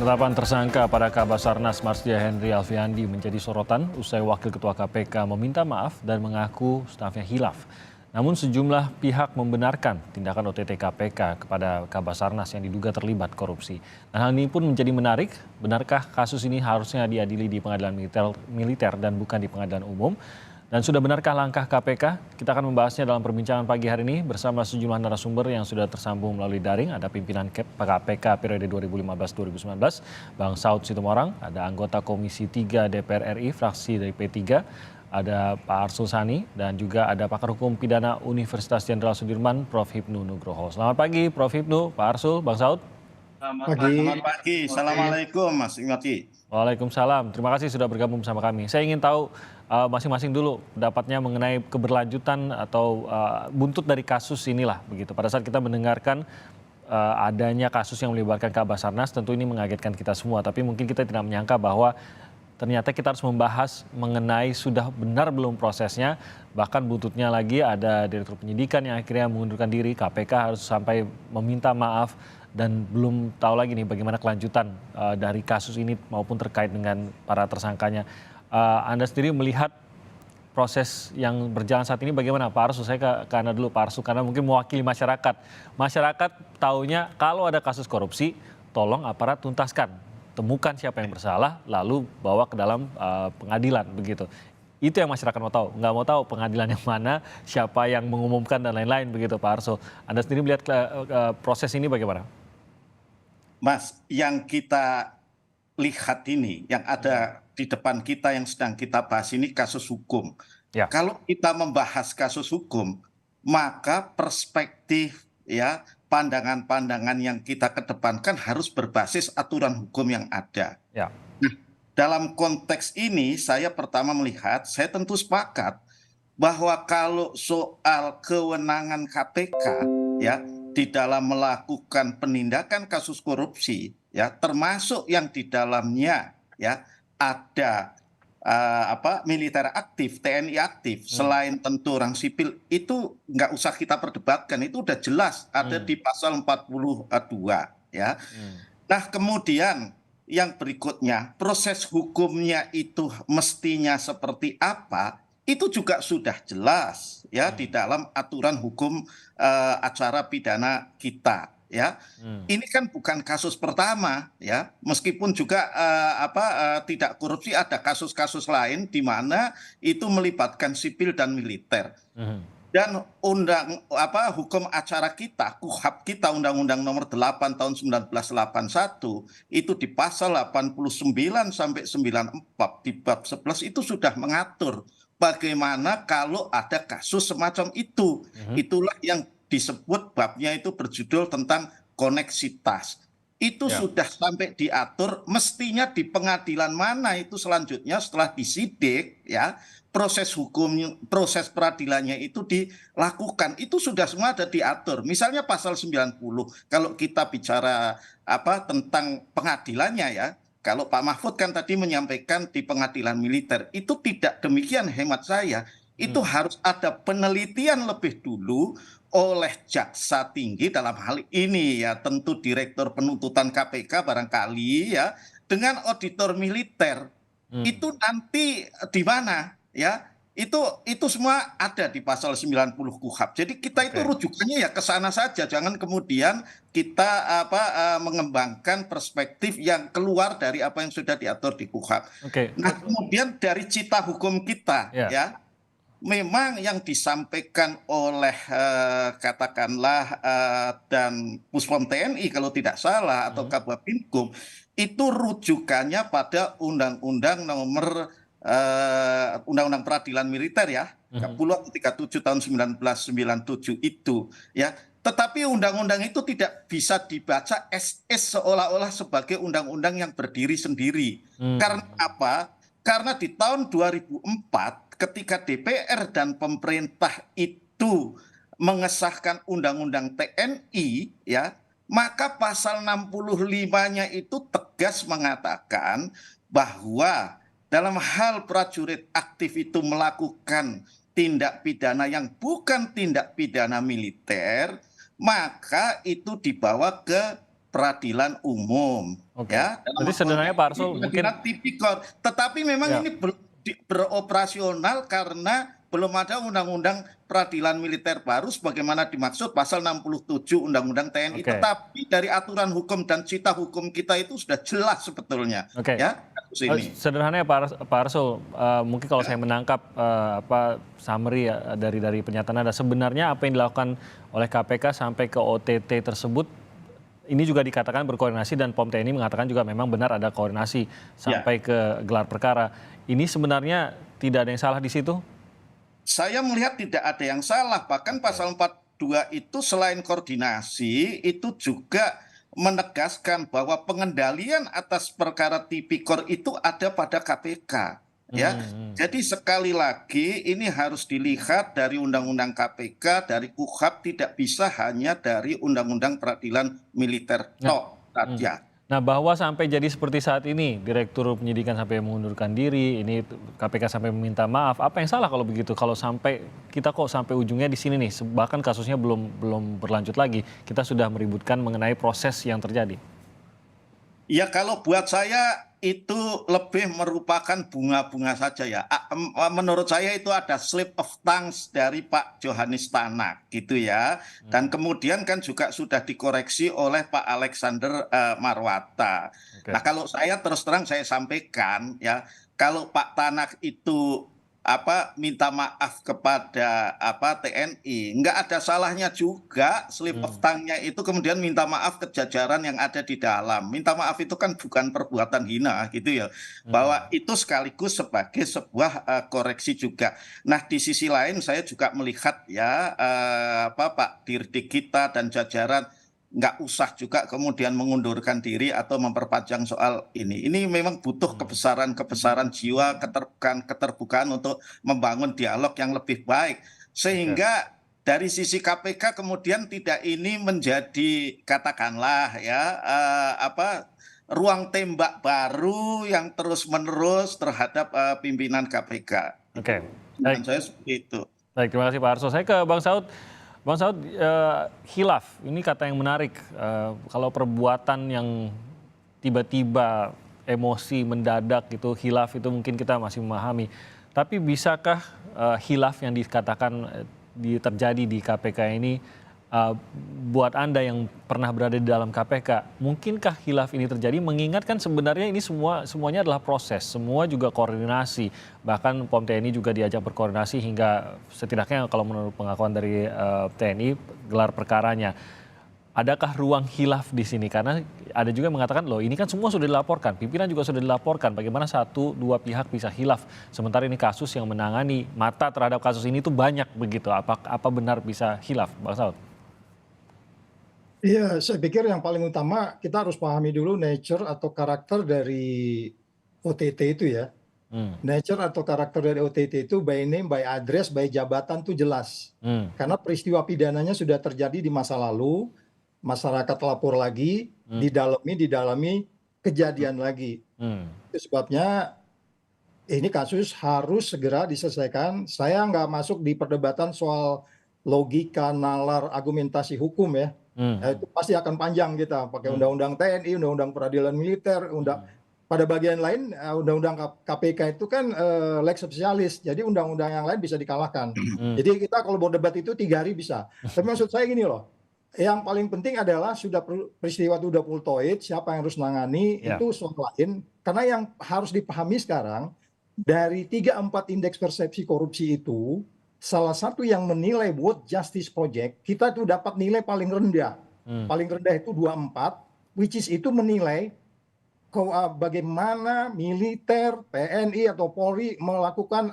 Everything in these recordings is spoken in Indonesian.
Penetapan tersangka pada Kabasarnas Marsdia Henry Alfiandi menjadi sorotan usai Wakil Ketua KPK meminta maaf dan mengaku stafnya hilaf. Namun sejumlah pihak membenarkan tindakan OTT KPK kepada Kabasarnas yang diduga terlibat korupsi. Dan hal ini pun menjadi menarik, benarkah kasus ini harusnya diadili di pengadilan militer dan bukan di pengadilan umum? Dan sudah benarkah langkah KPK? Kita akan membahasnya dalam perbincangan pagi hari ini bersama sejumlah narasumber yang sudah tersambung melalui daring. Ada pimpinan KPK periode 2015-2019, Bang Saud Situmorang, ada anggota Komisi 3 DPR RI, fraksi dari P3, ada Pak Arsul Sani, dan juga ada pakar hukum pidana Universitas Jenderal Sudirman, Prof. Hipnu Nugroho. Selamat pagi, Prof. Hipnu, Pak Arsul, Bang Saud. Selamat pagi. Assalamualaikum Mas Ingati. Waalaikumsalam. Terima kasih sudah bergabung bersama kami. Saya ingin tahu masing-masing dulu pendapatnya mengenai keberlanjutan atau buntut dari kasus inilah begitu. Pada saat kita mendengarkan adanya kasus yang melibatkan Kabasarnas, tentu ini mengagetkan kita semua. Tapi mungkin kita tidak menyangka bahwa ternyata kita harus membahas mengenai sudah benar belum prosesnya. Bahkan buntutnya lagi ada Direktur Penyidikan yang akhirnya mengundurkan diri. KPK harus sampai meminta maaf. Dan belum tahu lagi nih bagaimana kelanjutan dari kasus ini maupun terkait dengan para tersangkanya. Anda sendiri melihat proses yang berjalan saat ini bagaimana, Pak Arsul? Saya ke Anda dulu, Pak Arsul, karena mungkin mewakili masyarakat. Masyarakat taunya kalau ada kasus korupsi, tolong aparat tuntaskan. Temukan siapa yang bersalah, lalu bawa ke dalam pengadilan, begitu. Itu yang masyarakat mau tahu, nggak mau tahu pengadilan yang mana, siapa yang mengumumkan, dan lain-lain, begitu, Pak Arsul. Anda sendiri melihat proses ini bagaimana? Mas, yang kita lihat ini, yang ada di depan kita yang sedang kita bahas ini kasus hukum. Ya. Kalau kita membahas kasus hukum, maka perspektif ya pandangan-pandangan yang kita kedepankan harus berbasis aturan hukum yang ada. Ya. Nah, dalam konteks ini saya pertama melihat, saya tentu sepakat bahwa kalau soal kewenangan KPK ya di dalam melakukan penindakan kasus korupsi ya termasuk yang di dalamnya ya ada militer aktif, TNI aktif, selain tentu orang sipil, itu nggak usah kita perdebatkan, itu udah jelas ada di pasal 42 ya. Nah, kemudian yang berikutnya, proses hukumnya itu mestinya seperti apa, itu juga sudah jelas ya di dalam aturan hukum acara pidana kita ya. Ini kan bukan kasus pertama ya, meskipun juga tidak korupsi, ada kasus-kasus lain di mana itu melibatkan sipil dan militer. Dan hukum acara kita, KUHAP kita, Undang-Undang Nomor 8 tahun 1981, itu di pasal 89 sampai 94 di bab 11 itu sudah mengatur bagaimana kalau ada kasus semacam itu. Itulah yang disebut babnya itu berjudul tentang koneksitas. Itu sudah sampai diatur, mestinya di pengadilan mana itu selanjutnya setelah disidik ya, proses hukum, proses peradilannya itu dilakukan. Itu sudah semua ada diatur. Misalnya pasal 90, kalau kita bicara tentang pengadilannya ya, kalau Pak Mahfud kan tadi menyampaikan di pengadilan militer, itu tidak demikian hemat saya. Itu harus ada penelitian lebih dulu oleh jaksa tinggi, dalam hal ini ya tentu Direktur Penuntutan KPK barangkali ya, dengan auditor militer. Itu nanti di mana ya? Itu semua ada di pasal 90 KUHAP. Jadi kita itu rujukannya ya ke sana saja, jangan kemudian kita mengembangkan perspektif yang keluar dari apa yang sudah diatur di KUHAP. Nah, kemudian dari cita hukum kita ya, memang yang disampaikan oleh katakanlah dan Puspom TNI kalau tidak salah atau Kababinkum itu rujukannya pada Undang-Undang Nomor Undang-Undang Peradilan Militer ya, 37 tahun 1997 itu ya. Tetapi undang-undang itu tidak bisa dibaca seolah-olah sebagai undang-undang yang berdiri sendiri. Karena apa? Karena di tahun 2004 ketika DPR dan pemerintah itu mengesahkan Undang-Undang TNI ya, maka pasal 65-nya itu tegas mengatakan bahwa dalam hal prajurit aktif itu melakukan tindak pidana yang bukan tindak pidana militer, maka itu dibawa ke peradilan umum. Oke. Ya, dalam Jadi sederhananya Pak Arsul ini mungkin pengadilan tipikor. Tetapi memang ya. ini beroperasional karena belum ada undang-undang peradilan militer baru sebagaimana dimaksud pasal 67 Undang-Undang TNI. Oke. Tetapi dari aturan hukum dan cita hukum kita itu sudah jelas sebetulnya. Oke. Ya, kasus ini. Sederhananya Pak Arsul, mungkin kalau saya menangkap summary ya, dari pernyataan Anda, sebenarnya apa yang dilakukan oleh KPK sampai ke OTT tersebut, ini juga dikatakan berkoordinasi dan POM TNI mengatakan juga memang benar ada koordinasi sampai ke gelar perkara. Ini sebenarnya tidak ada yang salah di situ? Saya melihat tidak ada yang salah, bahkan pasal 42 itu selain koordinasi itu juga menegaskan bahwa pengendalian atas perkara tipikor itu ada pada KPK. Ya, jadi sekali lagi ini harus dilihat dari Undang-Undang KPK, dari KUHP, tidak bisa hanya dari Undang-Undang Peradilan Militer toh saja. Nah, bahwa sampai jadi seperti saat ini, Direktur Penyidikan sampai mengundurkan diri, ini KPK sampai meminta maaf, apa yang salah kalau begitu? Kalau sampai kita kok sampai ujungnya di sini nih, bahkan kasusnya belum berlanjut lagi, kita sudah meributkan mengenai proses yang terjadi. Ya kalau buat saya itu lebih merupakan bunga-bunga saja ya. Menurut saya itu ada slip of tongue dari Pak Johanis Tanak gitu ya. Dan kemudian kan juga sudah dikoreksi oleh Pak Alexander Marwata. Nah kalau saya terus terang saya sampaikan ya, kalau Pak Tanak itu minta maaf kepada TNI, nggak ada salahnya juga slip of tongue-nya itu kemudian minta maaf ke jajaran yang ada di dalam. Minta maaf itu kan bukan perbuatan hina gitu ya, bahwa itu sekaligus sebagai sebuah koreksi juga. Nah di sisi lain saya juga melihat ya Pak Dirdik kita dan jajaran nggak usah juga kemudian mengundurkan diri atau memperpanjang soal ini. Ini memang butuh kebesaran jiwa, keterbukaan untuk membangun dialog yang lebih baik. Sehingga dari sisi KPK kemudian tidak ini menjadi katakanlah ya ruang tembak baru yang terus-menerus terhadap pimpinan KPK. Oke. Baik. Saya seperti itu. Baik, terima kasih Pak Arsul. Saya ke Bang Saud. Bang Saud, khilaf, ini kata yang menarik. Kalau perbuatan yang tiba-tiba emosi mendadak gitu, khilaf itu mungkin kita masih memahami. Tapi bisakah khilaf yang dikatakan terjadi di KPK ini, buat Anda yang pernah berada di dalam KPK, mungkinkah khilaf ini terjadi? Mengingatkan sebenarnya ini semuanya adalah proses, semua juga koordinasi. Bahkan POM TNI juga diajak berkoordinasi hingga setidaknya kalau menurut pengakuan dari TNI, gelar perkaranya. Adakah ruang khilaf di sini? Karena ada juga yang mengatakan, loh ini kan semua sudah dilaporkan, pimpinan juga sudah dilaporkan, bagaimana satu, dua pihak bisa khilaf? Sementara ini kasus yang menangani mata terhadap kasus ini itu banyak begitu. Apa benar bisa khilaf, Bang Saud? Iya, saya pikir yang paling utama kita harus pahami dulu nature atau karakter dari OTT itu ya. Nature atau karakter dari OTT itu by name, by address, by jabatan itu jelas. Karena peristiwa pidananya sudah terjadi di masa lalu, masyarakat lapor lagi, didalami, kejadian lagi. Itu sebabnya ini kasus harus segera diselesaikan. Saya nggak masuk di perdebatan soal logika, nalar, argumentasi hukum ya. Itu pasti akan panjang kita pakai undang-undang TNI, undang-undang peradilan militer, pada bagian lain undang-undang KPK itu kan lex specialis, jadi undang-undang yang lain bisa dikalahkan. Jadi kita kalau berdebat itu 3 hari bisa. Tapi maksud saya gini loh, yang paling penting adalah sudah peristiwa itu udah pultoid, siapa yang harus nangani itu soal lain. Karena yang harus dipahami sekarang dari 3-4 indeks persepsi korupsi itu, salah satu yang menilai World Justice Project, kita tuh dapat nilai paling rendah. Paling rendah itu 24, which is itu menilai bagaimana militer, TNI atau Polri melakukan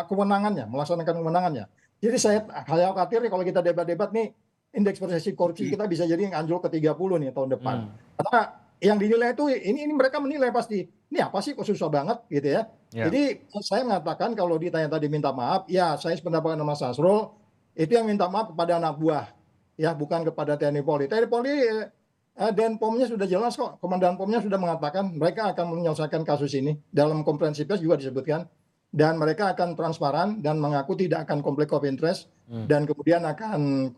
kewenangannya, melaksanakan kewenangannya. Jadi saya khawatir nih kalau kita debat-debat nih, indeks persepsi korupsi kita bisa jadi yang anjlok ke 30 nih tahun depan. Karena yang dinilai itu, ini mereka menilai pasti, ini apa sih kok susah banget gitu ya. Jadi saya mengatakan kalau ditanya tadi minta maaf, ya saya sependapat dengan Mas Asrul, itu yang minta maaf kepada anak buah, ya bukan kepada TNI Polri. TNI Polri dan POM-nya sudah jelas kok, Komandan POM-nya sudah mengatakan mereka akan menyelesaikan kasus ini. Dalam konferensi pers juga disebutkan, dan mereka akan transparan dan mengaku tidak akan konflik of interest, dan kemudian akan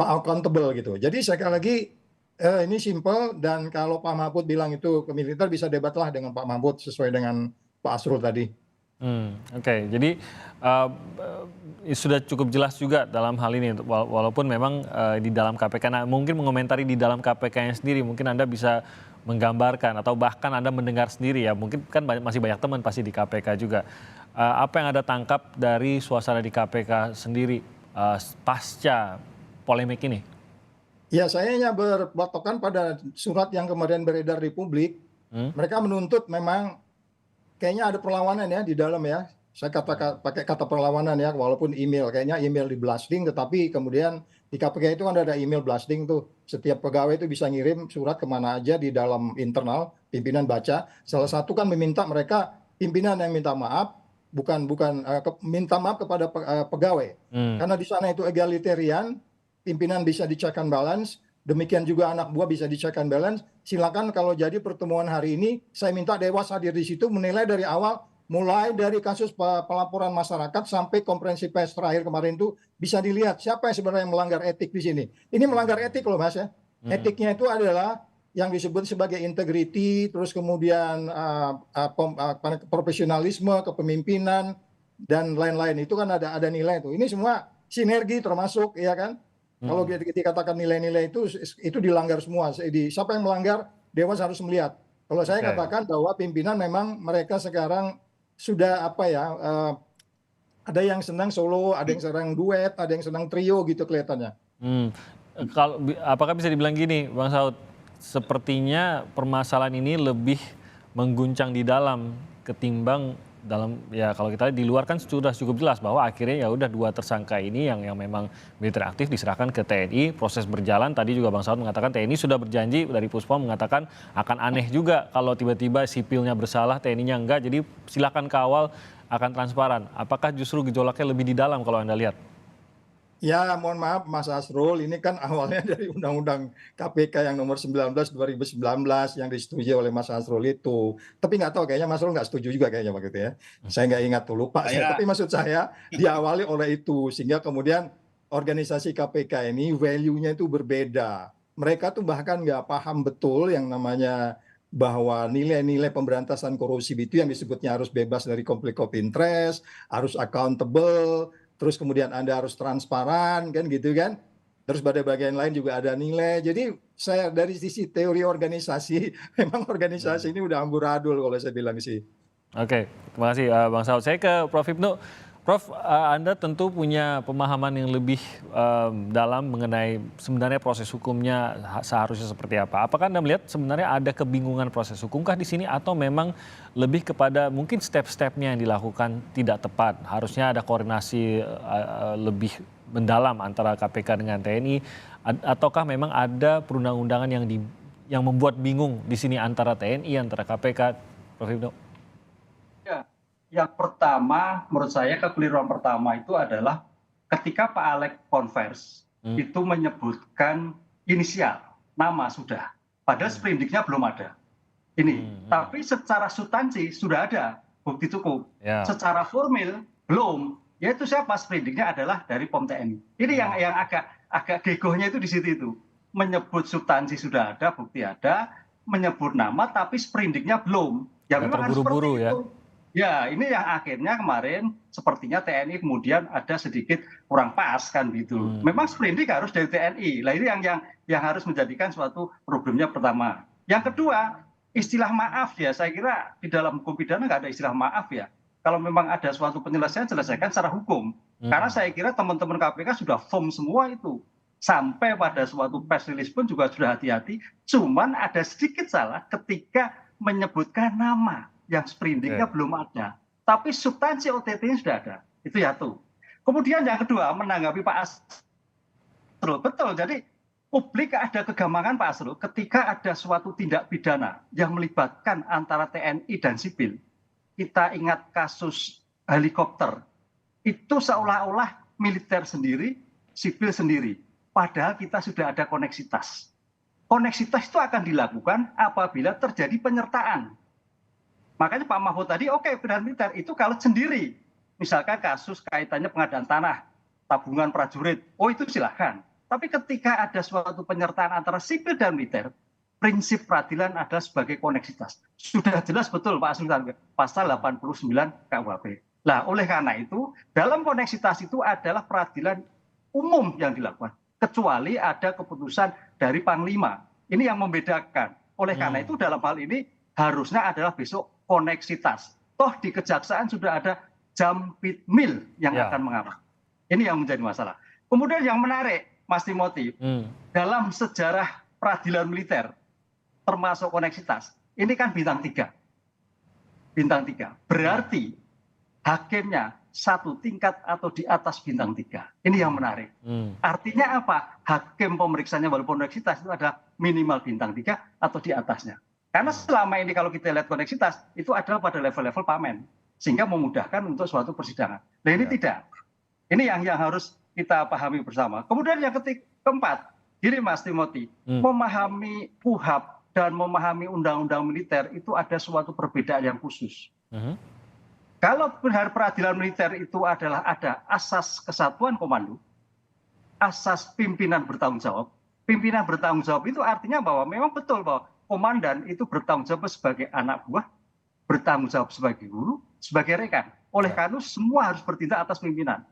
accountable gitu. Jadi sekali lagi ini simple, dan kalau Pak Mahfud bilang itu ke militer, bisa debatlah dengan Pak Mahfud sesuai dengan Pak Asrul tadi. Oke. Jadi sudah cukup jelas juga dalam hal ini, walaupun memang di dalam KPK, nah mungkin mengomentari di dalam KPK-nya sendiri, mungkin Anda bisa menggambarkan atau bahkan Anda mendengar sendiri ya, mungkin kan masih banyak teman pasti di KPK juga. Apa yang Anda tangkap dari suasana di KPK sendiri pasca polemik ini? Ya, saya hanya berpatokan pada surat yang kemarin beredar di publik. Mereka menuntut memang kayaknya ada perlawanan ya di dalam ya. Saya pakai kata perlawanan ya, walaupun kayaknya email di blasting, tetapi kemudian di KPK itu kan ada email blasting tuh. Setiap pegawai itu bisa ngirim surat kemana aja di dalam internal, pimpinan baca. Salah satu kan meminta mereka, pimpinan yang minta maaf, bukan minta maaf kepada pegawai. Karena di sana itu egalitarian, pimpinan bisa di-check and balance, demikian juga anak buah bisa di-check and balance. Silakan kalau jadi pertemuan hari ini, saya minta Dewas hadir di situ, menilai dari awal, mulai dari kasus pelaporan masyarakat sampai konferensi pers terakhir kemarin itu, bisa dilihat siapa yang sebenarnya melanggar etik di sini. Ini melanggar etik loh Mas ya. Etiknya itu adalah yang disebut sebagai integrity, terus kemudian profesionalisme, kepemimpinan, dan lain-lain. Itu kan ada nilai itu. Ini semua sinergi termasuk, ya kan? Kalau dikatakan nilai-nilai itu dilanggar semua. Siapa yang melanggar, Dewas harus melihat. Kalau saya katakan bahwa pimpinan memang mereka sekarang sudah ada yang senang solo, ada yang senang duet, ada yang senang trio gitu kelihatannya. Apakah bisa dibilang gini, Bang Saud, sepertinya permasalahan ini lebih mengguncang di dalam ketimbang dalam, ya kalau kita lihat di luar kan sudah cukup jelas bahwa akhirnya ya udah 2 tersangka ini yang memang militer aktif diserahkan ke TNI, proses berjalan. Tadi juga Bang Saud mengatakan TNI sudah berjanji, dari Puspom mengatakan akan aneh juga kalau tiba-tiba sipilnya bersalah, TNI-nya enggak. Jadi silakan kawal, akan transparan. Apakah justru gejolaknya lebih di dalam kalau Anda lihat? Ya, mohon maaf Mas Asrul, ini kan awalnya dari Undang-Undang KPK yang nomor 19 2019 yang disetujui oleh Mas Asrul itu. Tapi nggak tahu, kayaknya Mas Asrul nggak setuju juga kayaknya waktu itu ya. Saya nggak ingat tuh, lupa saya. Tapi maksud saya diawali oleh itu, sehingga kemudian organisasi KPK ini value-nya itu berbeda. Mereka tuh bahkan nggak paham betul yang namanya bahwa nilai-nilai pemberantasan korupsi itu yang disebutnya harus bebas dari konflik of interest, harus accountable, terus kemudian Anda harus transparan, kan gitu kan. Terus pada bagian lain juga ada nilai. Jadi saya dari sisi teori organisasi, memang organisasi ini udah amburadul kalau saya bilang sih. Oke, terima kasih Bang Saud. Saya ke Prof. Ibnu. Prof, Anda tentu punya pemahaman yang lebih dalam mengenai sebenarnya proses hukumnya seharusnya seperti apa. Apakah Anda melihat sebenarnya ada kebingungan proses hukumkah di sini, atau memang lebih kepada mungkin step-stepnya yang dilakukan tidak tepat? Harusnya ada koordinasi lebih mendalam antara KPK dengan TNI, ataukah memang ada perundang-undangan yang membuat bingung di sini antara TNI, antara KPK, Prof. Ibnu? Yang pertama, menurut saya kekeliruan pertama itu adalah ketika Pak Alex konvers itu menyebutkan inisial, nama sudah, padahal sprindiknya belum ada. Tapi secara substansi sudah ada bukti cukup. Secara formil belum. Yaitu siapa? Sprindiknya adalah dari POM TNI. Ini yang agak gegohnya itu di situ itu. Menyebut substansi sudah ada, bukti ada, menyebut nama tapi sprindiknya belum. Ya memang harus seperti itu. Ya, ini yang akhirnya kemarin sepertinya TNI kemudian ada sedikit kurang pas kan gitu. Memang sprindik harus dari TNI. Lah ini yang harus menjadikan suatu problemnya pertama. Yang kedua, istilah maaf ya, saya kira di dalam hukum pidana nggak ada istilah maaf ya. Kalau memang ada suatu penyelesaian, selesaikan secara hukum. Karena saya kira teman-teman KPK sudah firm semua itu. Sampai pada suatu press release pun juga sudah hati-hati. Cuman ada sedikit salah ketika menyebutkan nama yang sprindiknya belum ada, tapi substansi OTT-nya sudah ada. Itu ya tuh. Kemudian yang kedua, menanggapi Pak Asrul, betul. Jadi publik ada kegampangan Pak Asrul ketika ada suatu tindak pidana yang melibatkan antara TNI dan sipil. Kita ingat kasus helikopter, itu seolah-olah militer sendiri, sipil sendiri. Padahal kita sudah ada koneksitas. Koneksitas itu akan dilakukan apabila terjadi penyertaan. Makanya Pak Mahfud tadi, oke, pidana militer itu kalau sendiri. Misalkan kasus kaitannya pengadaan tanah, tabungan prajurit, oh itu silahkan. Tapi ketika ada suatu penyertaan antara sipil dan militer, prinsip peradilan adalah sebagai koneksitas. Sudah jelas betul Pak Asrul pasal 89 KUHP. Nah, oleh karena itu, dalam koneksitas itu adalah peradilan umum yang dilakukan, kecuali ada keputusan dari Panglima. Ini yang membedakan. Oleh karena itu, dalam hal ini harusnya adalah besok koneksitas. Toh di kejaksaan sudah ada Jampitmil yang akan mengawal. Ini yang menjadi masalah. Kemudian yang menarik, Mas Timothy, dalam sejarah peradilan militer, termasuk koneksitas, ini kan bintang 3. Bintang 3. Berarti hakimnya satu tingkat atau di atas bintang 3. Ini yang menarik. Artinya apa? Hakim pemeriksanya walaupun koneksitas itu ada minimal bintang 3 atau di atasnya. Karena selama ini kalau kita lihat koneksitas, itu adalah pada level-level pamen. Sehingga memudahkan untuk suatu persidangan. Nah ini tidak. Ini yang harus kita pahami bersama. Kemudian yang keempat, gini Mas Timothy, memahami KUHP dan memahami undang-undang militer itu ada suatu perbedaan yang khusus. Kalau peradilan militer itu adalah ada asas kesatuan komando, asas pimpinan bertanggung jawab. Pimpinan bertanggung jawab itu artinya bahwa memang betul bahwa komandan itu bertanggung jawab sebagai anak buah, bertanggung jawab sebagai guru, sebagai rekan. Oleh karena itu semua harus bertindak atas pimpinan.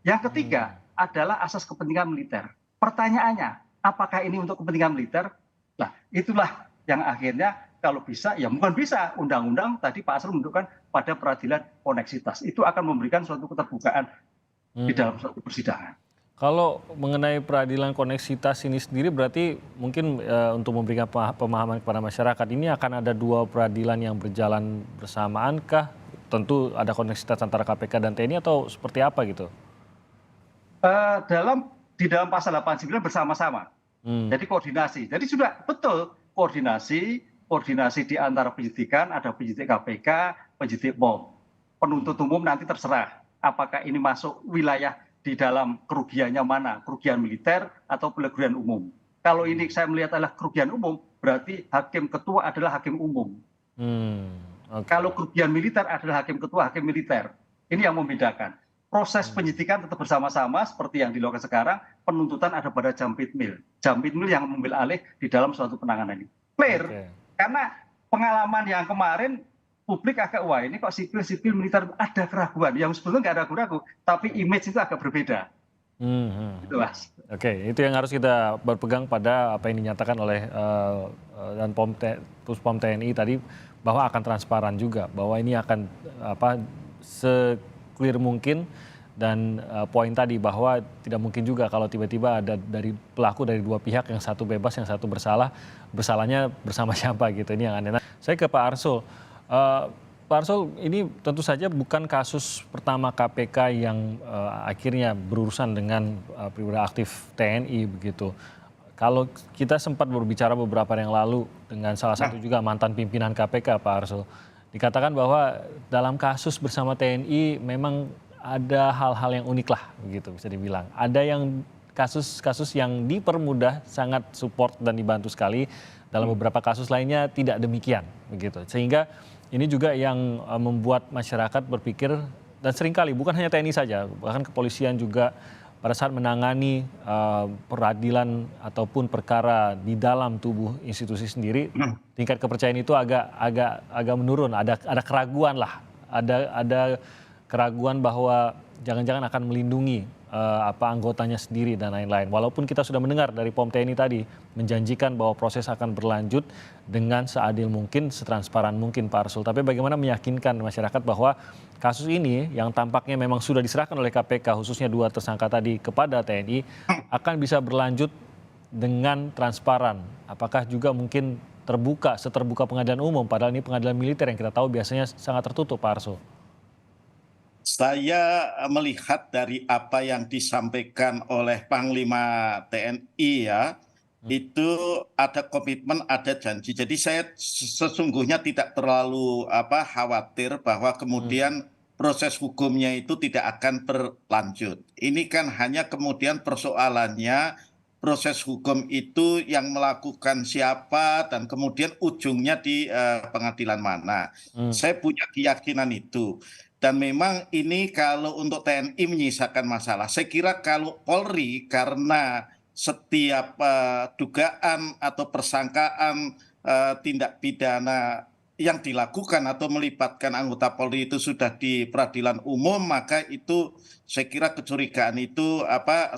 Yang ketiga adalah asas kepentingan militer. Pertanyaannya, apakah ini untuk kepentingan militer? Nah, itulah yang akhirnya kalau bisa, ya bukan bisa. Undang-undang tadi Pak Asrul menunjukkan pada peradilan koneksitas. Itu akan memberikan suatu keterbukaan di dalam suatu persidangan. Kalau mengenai peradilan koneksitas ini sendiri berarti mungkin untuk memberikan pemahaman kepada masyarakat, ini akan ada 2 peradilan yang berjalan bersamaankah? Tentu ada koneksitas antara KPK dan TNI atau seperti apa gitu? Di dalam pasal 89 bersama-sama. Jadi koordinasi. Jadi sudah betul koordinasi di antara penyidikan, ada penyidik KPK, penyidik POM. Penuntut umum nanti terserah apakah ini masuk wilayah di dalam kerugiannya mana, kerugian militer atau kerugian umum. Kalau ini saya melihat adalah kerugian umum, berarti hakim ketua adalah hakim umum. Kalau kerugian militer adalah hakim ketua, hakim militer. Ini yang membedakan. Proses penyidikan tetap bersama-sama seperti yang dilakukan sekarang, penuntutan ada pada Jampitmil. Jampitmil yang mengambil alih di dalam suatu penanganan ini. Clear? Karena pengalaman yang kemarin publik agak wah ini kok sipil militer ada keraguan. Yang sebetulnya nggak ada ragu-ragu, tapi image itu agak berbeda. Itu Mas. Oke, itu yang harus kita berpegang pada apa yang dinyatakan oleh dan Puspom TNI tadi, bahwa akan transparan juga, bahwa ini akan se-clear mungkin, dan poin tadi bahwa tidak mungkin juga kalau tiba-tiba ada dari pelaku dari 2 pihak, yang satu bebas, yang satu bersalah, bersalahnya bersama siapa gitu. Ini yang aneh. Nah, saya ke Pak Arsul. Pak Arsul, ini tentu saja bukan kasus pertama KPK yang akhirnya berurusan dengan perwira aktif TNI begitu. Kalau kita sempat berbicara beberapa hari yang lalu dengan salah satu juga mantan pimpinan KPK, Pak Arsul, dikatakan bahwa dalam kasus bersama TNI memang ada hal-hal yang unik lah, begitu bisa dibilang. Ada yang kasus-kasus yang dipermudah, sangat support dan dibantu sekali. Dalam beberapa kasus lainnya tidak demikian, begitu. Sehingga ini juga yang membuat masyarakat berpikir, dan seringkali bukan hanya TNI saja, bahkan kepolisian juga pada saat menangani peradilan ataupun perkara di dalam tubuh institusi sendiri, tingkat kepercayaan itu agak menurun. Ada keraguan lah, ada keraguan bahwa jangan-jangan akan melindungi anggotanya sendiri dan lain-lain. Walaupun kita sudah mendengar dari POM TNI tadi menjanjikan bahwa proses akan berlanjut dengan seadil mungkin, setransparan mungkin, Pak Arsul. Tapi bagaimana meyakinkan masyarakat bahwa kasus ini yang tampaknya memang sudah diserahkan oleh KPK, khususnya 2 tersangka tadi kepada TNI, akan bisa berlanjut dengan transparan. Apakah juga mungkin seterbuka pengadilan umum, padahal ini pengadilan militer yang kita tahu biasanya sangat tertutup, Pak Arsul. Saya melihat dari apa yang disampaikan oleh Panglima TNI ya, itu ada komitmen, ada janji. Jadi saya sesungguhnya tidak terlalu khawatir bahwa kemudian proses hukumnya itu tidak akan berlanjut. Ini kan hanya kemudian persoalannya proses hukum itu yang melakukan siapa dan kemudian ujungnya di pengadilan mana. Saya punya keyakinan itu. Dan memang ini kalau untuk TNI menyisakan masalah. Saya kira kalau Polri karena setiap dugaan atau persangkaan tindak pidana yang dilakukan atau melibatkan anggota Polri itu sudah di peradilan umum, maka itu saya kira kecurigaan itu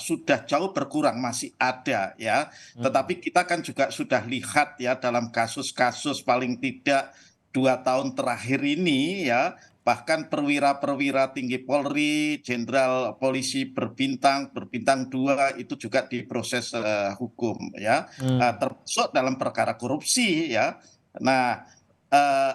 sudah jauh berkurang, masih ada ya. Tetapi kita kan juga sudah lihat ya dalam kasus-kasus paling tidak 2 tahun terakhir ini ya, bahkan perwira-perwira tinggi Polri, jenderal polisi berbintang 2 itu juga diproses hukum ya, termasuk dalam perkara korupsi ya. Nah, eh,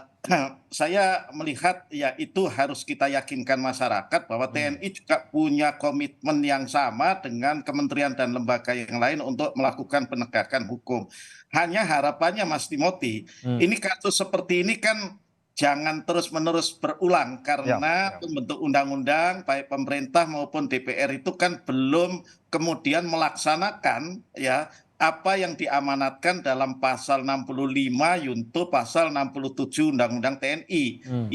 saya melihat ya itu harus kita yakinkan masyarakat bahwa TNI juga punya komitmen yang sama dengan kementerian dan lembaga yang lain untuk melakukan penegakan hukum. Hanya harapannya Mas Timothy, ini kasus seperti ini kan jangan terus-menerus berulang karena pembentuk undang-undang baik pemerintah maupun DPR itu kan belum kemudian melaksanakan ya apa yang diamanatkan dalam pasal 65 yunto pasal 67 Undang-Undang TNI,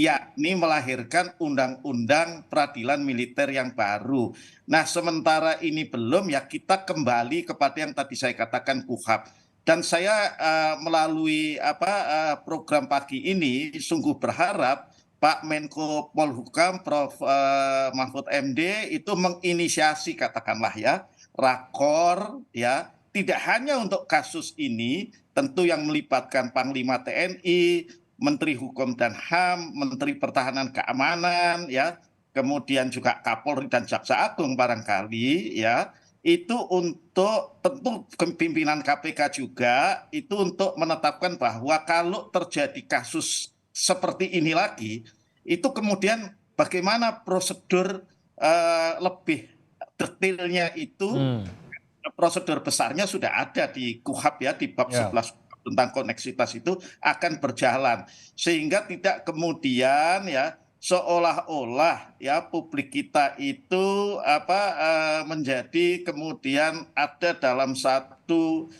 yakni melahirkan Undang-Undang Peradilan Militer yang baru. Nah, sementara ini belum, ya kita kembali kepada yang tadi saya katakan KUHAP. Dan saya melalui program pagi ini sungguh berharap Pak Menko Polhukam Prof. Mahfud MD itu menginisiasi katakanlah ya rakor ya, tidak hanya untuk kasus ini, tentu yang melibatkan Panglima TNI, Menteri Hukum dan HAM, Menteri Pertahanan Keamanan, ya, kemudian juga Kapolri dan Jaksa Agung barangkali, ya, itu untuk tentu pimpinan KPK juga itu untuk menetapkan bahwa kalau terjadi kasus seperti ini lagi, itu kemudian bagaimana prosedur lebih detailnya itu. Prosedur besarnya sudah ada di KUHAP ya, di bab 11 tentang koneksitas itu akan berjalan sehingga tidak kemudian ya seolah-olah ya publik kita itu menjadi kemudian ada dalam satu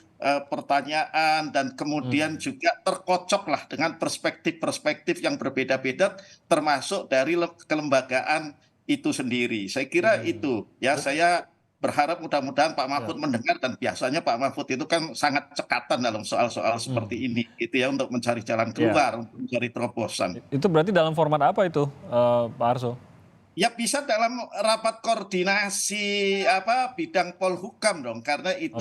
pertanyaan dan kemudian juga terkocoklah dengan perspektif-perspektif yang berbeda-beda termasuk dari kelembagaan itu sendiri. Saya kira itu ya, saya berharap mudah-mudahan Pak Mahfud mendengar, dan biasanya Pak Mahfud itu kan sangat cekatan dalam soal-soal seperti ini gitu ya, untuk mencari jalan keluar, untuk mencari terobosan. Itu berarti dalam format apa itu, Pak Arso? Ya bisa dalam rapat koordinasi bidang Polhukam dong, karena itu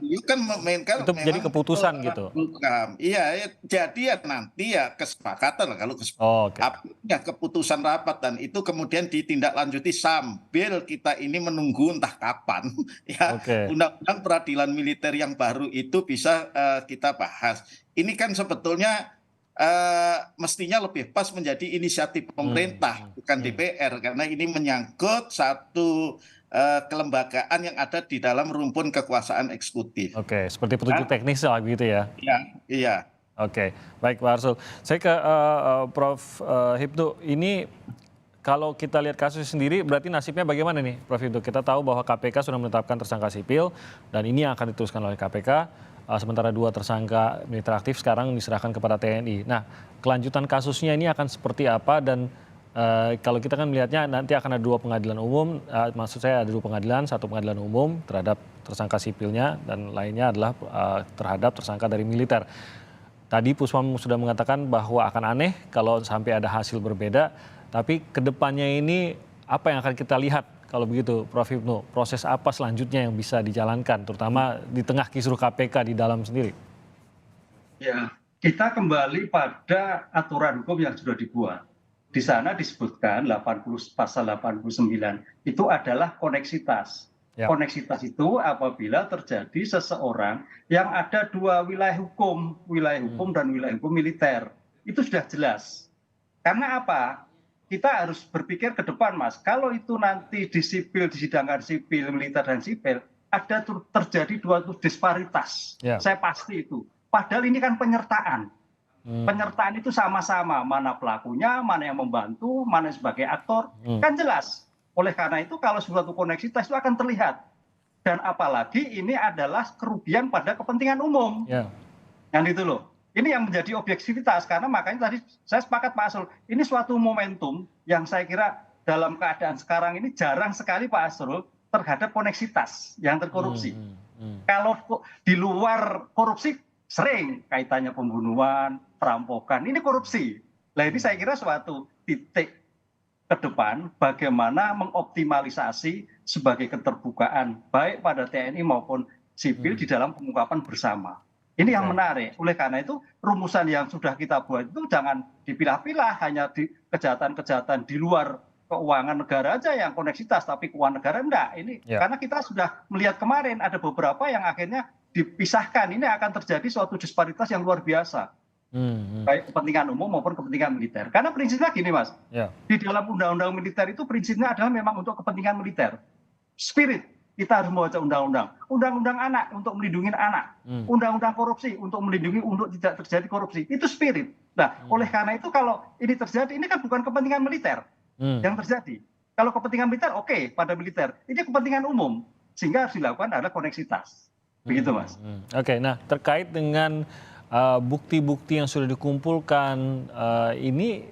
beliau kan memainkan itu jadi keputusan gitu. Polhukam. Iya, ya, jadi ya nanti ya kesepakatan lah kalau ya keputusan rapat, dan itu kemudian ditindaklanjuti sambil kita ini menunggu entah kapan ya Undang-Undang Peradilan Militer yang baru itu bisa kita bahas. Ini kan sebetulnya mestinya lebih pas menjadi inisiatif pemerintah, bukan DPR, karena ini menyangkut satu kelembagaan yang ada di dalam rumpun kekuasaan eksekutif. Oke, seperti petunjuk teknis lah gitu ya. Iya. Oke, baik Pak Arsul. Saya ke Prof. Hipnu, ini kalau kita lihat kasus sendiri berarti nasibnya bagaimana nih Prof. Hipnu? Kita tahu bahwa KPK sudah menetapkan tersangka sipil dan ini yang akan diteruskan oleh KPK. Sementara 2 tersangka militer aktif sekarang diserahkan kepada TNI. Nah, kelanjutan kasusnya ini akan seperti apa, dan kalau kita kan melihatnya nanti akan ada 2 pengadilan umum, maksud saya ada 2 pengadilan, 1 pengadilan umum terhadap tersangka sipilnya dan lainnya adalah terhadap tersangka dari militer. Tadi Puspam sudah mengatakan bahwa akan aneh kalau sampai ada hasil berbeda, tapi kedepannya ini apa yang akan kita lihat? Kalau begitu, Prof. Hipnu, proses apa selanjutnya yang bisa dijalankan, terutama di tengah kisruh KPK di dalam sendiri? Ya, kita kembali pada aturan hukum yang sudah dibuat. Di sana disebutkan pasal 89 itu adalah koneksitas. Koneksitas itu apabila terjadi seseorang yang ada 2 wilayah hukum dan wilayah hukum militer. Itu sudah jelas. Karena apa? Kita harus berpikir ke depan, Mas. Kalau itu nanti di sipil, disidangkan sipil, militer dan sipil, ada terjadi 2 disparitas. Saya pasti itu. Padahal ini kan penyertaan. Penyertaan itu sama-sama, mana pelakunya, mana yang membantu, mana sebagai aktor, kan jelas. Oleh karena itu kalau suatu koneksitas itu akan terlihat. Dan apalagi ini adalah kerugian pada kepentingan umum. Yang itu loh. Ini yang menjadi objektivitas, karena makanya tadi saya sepakat Pak Arsul, ini suatu momentum yang saya kira dalam keadaan sekarang ini jarang sekali Pak Arsul terhadap koneksitas yang terkorupsi. Kalau di luar korupsi sering kaitannya pembunuhan, perampokan, ini korupsi. Nah ini saya kira suatu titik ke depan bagaimana mengoptimalisasi sebagai keterbukaan baik pada TNI maupun sipil di dalam pengungkapan bersama. Ini yang menarik. Oleh karena itu rumusan yang sudah kita buat itu jangan dipilah-pilah hanya di kejahatan-kejahatan di luar keuangan negara aja yang koneksitas, tapi keuangan negara enggak. Ini karena kita sudah melihat kemarin ada beberapa yang akhirnya dipisahkan. Ini akan terjadi suatu disparitas yang luar biasa. Baik kepentingan umum maupun kepentingan militer. Karena prinsipnya gini Mas, di dalam undang-undang militer itu prinsipnya adalah memang untuk kepentingan militer. Spirit, kita harus membaca undang-undang. Undang-undang anak untuk melindungi anak. Undang-undang korupsi untuk melindungi untuk tidak terjadi korupsi. Itu spirit. Nah, oleh karena itu kalau ini terjadi, ini kan bukan kepentingan militer yang terjadi. Kalau kepentingan militer, oke, pada militer. Ini kepentingan umum. Sehingga harus dilakukan adalah koneksitas. Begitu Mas. Oke, nah terkait dengan bukti-bukti yang sudah dikumpulkan ini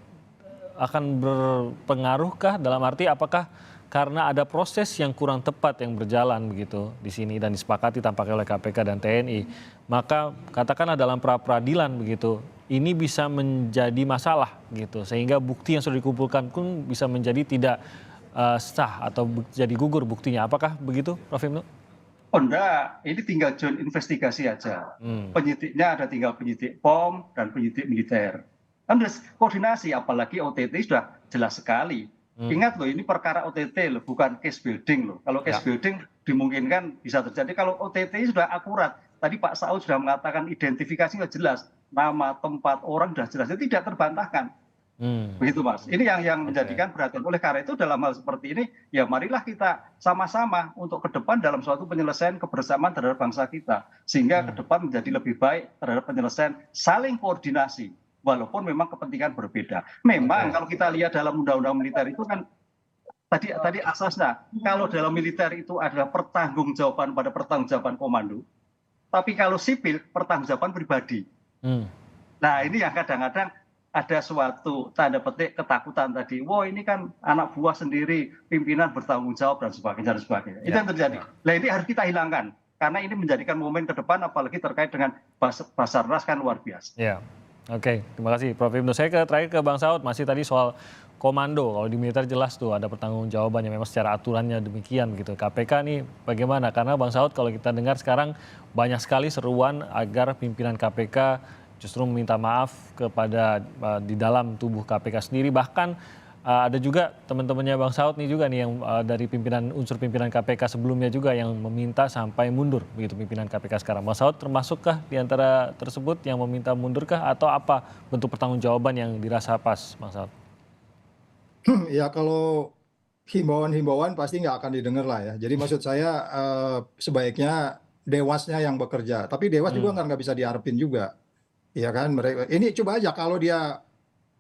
akan berpengaruhkah dalam arti apakah karena ada proses yang kurang tepat yang berjalan begitu di sini dan disepakati tampaknya oleh KPK dan TNI, maka katakanlah dalam pra-peradilan begitu ini bisa menjadi masalah gitu sehingga bukti yang sudah dikumpulkan pun bisa menjadi tidak sah atau jadi gugur buktinya. Apakah begitu Prof. Ibnu? Oh enggak, ini tinggal joint investigasi aja. Penyidiknya ada tinggal penyidik POM dan penyidik militer. Kan koordinasi, apalagi OTT sudah jelas sekali. Ingat loh, ini perkara OTT loh, bukan case building loh. Kalau case building dimungkinkan bisa terjadi. Kalau OTT sudah akurat. Tadi Pak Saud sudah mengatakan identifikasi sudah jelas. Nama, tempat, orang sudah jelas. Itu tidak terbantahkan. Begitu Mas. Ini yang menjadikan perhatian. Oleh karena itu dalam hal seperti ini, ya marilah kita sama-sama untuk ke depan dalam suatu penyelesaian kebersamaan terhadap bangsa kita. Sehingga ke depan menjadi lebih baik terhadap penyelesaian saling koordinasi. Walaupun memang kepentingan berbeda. Memang kalau kita lihat dalam undang-undang militer itu kan, tadi asasnya, kalau dalam militer itu adalah pertanggungjawaban pada pertanggungjawaban komando. Tapi kalau sipil, pertanggungjawaban pribadi. Nah ini yang kadang-kadang ada suatu tanda petik ketakutan tadi. Wah ini kan anak buah sendiri, pimpinan bertanggung jawab dan sebagainya. Itu yang terjadi. Nah ini harus kita hilangkan. Karena ini menjadikan momen ke depan apalagi terkait dengan Basarnas kan luar biasa. Ya, oke. Terima kasih Prof. Ibnu. Saya terakhir ke Bang Saud, masih tadi soal komando. Kalau di militer jelas tuh ada pertanggungjawabannya memang secara aturannya demikian gitu. KPK nih bagaimana? Karena Bang Saud kalau kita dengar sekarang banyak sekali seruan agar pimpinan KPK justru meminta maaf kepada di dalam tubuh KPK sendiri. Bahkan ada juga teman-temannya Bang Saud nih juga nih yang dari unsur pimpinan KPK sebelumnya juga yang meminta sampai mundur begitu pimpinan KPK sekarang. Bang Saud termasukkah di antara tersebut yang meminta mundurkah atau apa bentuk pertanggungjawaban yang dirasa pas Bang Saud? Ya kalau himbauan-himbauan pasti nggak akan didengar lah ya. Jadi maksud saya sebaiknya dewasnya yang bekerja. Tapi dewas juga nggak bisa diharapin juga. Ya kan, mereka ini coba aja kalau dia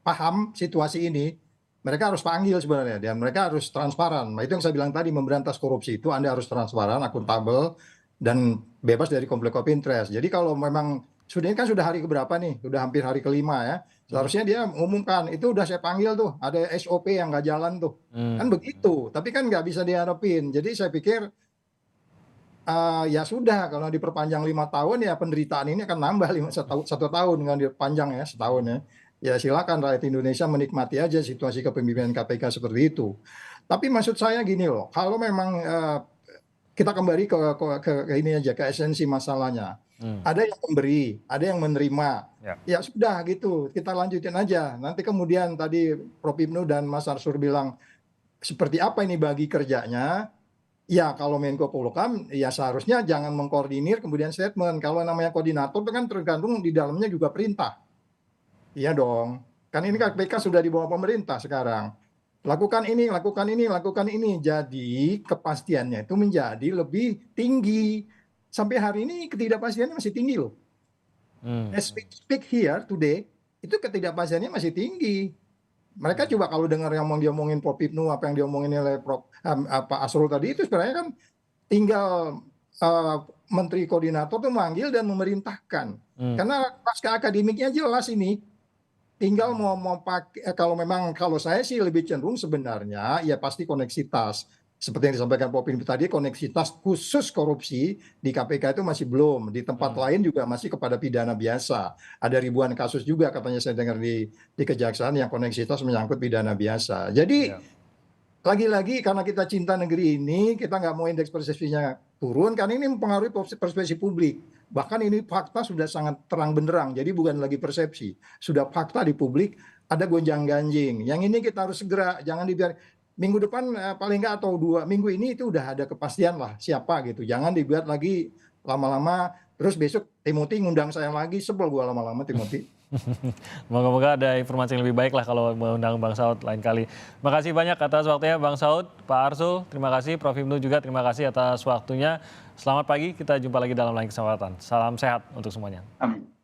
paham situasi ini, mereka harus panggil sebenarnya dan mereka harus transparan. Nah, itu yang saya bilang tadi, memberantas korupsi itu Anda harus transparan, akuntabel dan bebas dari konflik of interest. Jadi kalau memang ini kan sudah hari keberapa nih, sudah hampir hari kelima ya. Seharusnya dia mengumumkan, itu udah saya panggil tuh, ada SOP yang nggak jalan tuh. Kan begitu, tapi kan nggak bisa diharapin. Jadi saya pikir ya sudah, kalau diperpanjang 5 tahun ya penderitaan ini akan nambah 1 tahun dengan diperpanjang ya setahun ya. Ya silakan rakyat Indonesia menikmati aja situasi kepemimpinan KPK seperti itu. Tapi maksud saya gini loh, kalau memang kita kembali ke ini aja, ke esensi masalahnya. Ada yang memberi, ada yang menerima. Ya sudah gitu, kita lanjutin aja. Nanti kemudian tadi Prof. Ibnu dan Mas Arsur bilang seperti apa ini bagi kerjanya. Ya kalau Menko Polhukam ya seharusnya jangan mengkoordinir kemudian statement. Kalau namanya koordinator itu kan tergantung di dalamnya juga perintah. Iya dong. Kan ini KPK sudah di bawah pemerintah sekarang. Lakukan ini, lakukan ini, lakukan ini. Jadi kepastiannya itu menjadi lebih tinggi. Sampai hari ini ketidakpastiannya masih tinggi loh. As we speak here today, itu ketidakpastiannya masih tinggi. Mereka coba kalau dengar yang mau diomongin Prof. Ibnu, apa yang diomongin oleh Pak Asrul tadi, itu sebenarnya kan tinggal menteri koordinator tuh manggil dan memerintahkan. Karena pasca akademiknya jelas ini. Tinggal mau pakai, kalau saya sih lebih cenderung sebenarnya ya pasti koneksitas. seperti yang disampaikan Pak Pintu tadi, koneksitas khusus korupsi di KPK itu masih belum. Di tempat lain juga masih kepada pidana biasa. Ada ribuan kasus juga katanya saya dengar di kejaksaan yang koneksitas menyangkut pidana biasa. Jadi lagi-lagi karena kita cinta negeri ini, kita nggak mau indeks persepsinya turun, karena ini mempengaruhi persepsi publik. Bahkan ini fakta sudah sangat terang benderang, jadi bukan lagi persepsi. Sudah fakta di publik, ada gonjang-ganjing. Yang ini kita harus segera, jangan dibiarkan. Minggu depan paling nggak atau 2 minggu ini itu udah ada kepastian lah siapa gitu. Jangan dibuat lagi lama-lama, terus besok Timothy ngundang saya lagi, sebel gua lama-lama Timothy. Moga-moga ada informasi yang lebih baik lah kalau mengundang Bang Saud lain kali. Terima kasih banyak atas waktunya Bang Saud, Pak Arsul, terima kasih, Prof. Hipnu juga terima kasih atas waktunya. Selamat pagi, kita jumpa lagi dalam lain kesempatan. Salam sehat untuk semuanya. Amin.